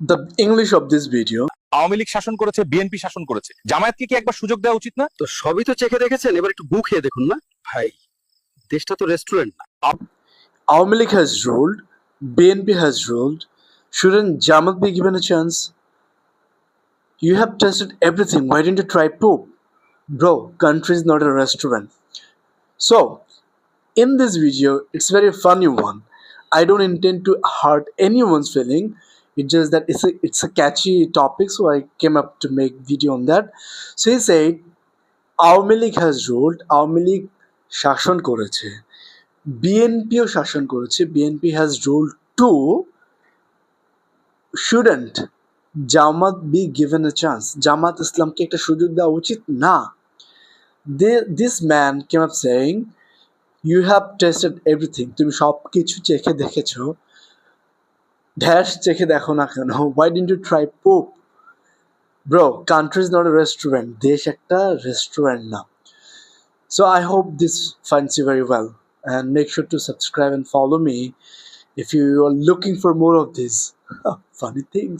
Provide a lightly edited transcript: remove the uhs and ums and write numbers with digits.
The English of this video. Awami League শাসন করেছে, BNP শাসন করেছে, জামায়াতকে কি একবার সুযোগ দেওয়া উচিত না? তো সবই তো চেখে দেখেছেন, এবার একটু গু খেয়ে দেখুন না ভাই। দেশটা তো রেস্টুরেন্ট না। Awaमी League has ruled, BNP has ruled. Shouldn't Jamaat be given a chance? You have tested everything. Why didn't you try poop? Bro, country is not a restaurant. So, in this video, it's a very funny one. I don't intend to hurt anyone's feeling. It's just that it's a catchy topic, so I came up to make video on that. So he said, Awaमी League has ruled. Awaमी League শাসন করেছে, বিএনপিও শাসন করেছে, BNP has ruled too. Shouldn't Jamaat be given a chance? Jamaat ইসলামকে একটা সুযোগ দেওয়া উচিত না? This man came up saying, you have tested everything, তুমি সব কিছু চেখে দেখেছো, ড্যাশ চেখে দেখো না কেন? Why didn't you try pop? Bro, country is not a restaurant, দেশ একটা রেস্টুরেন্ট না। So I hope this finds you very well, and make sure to subscribe and follow me if you are looking for more of these funny things.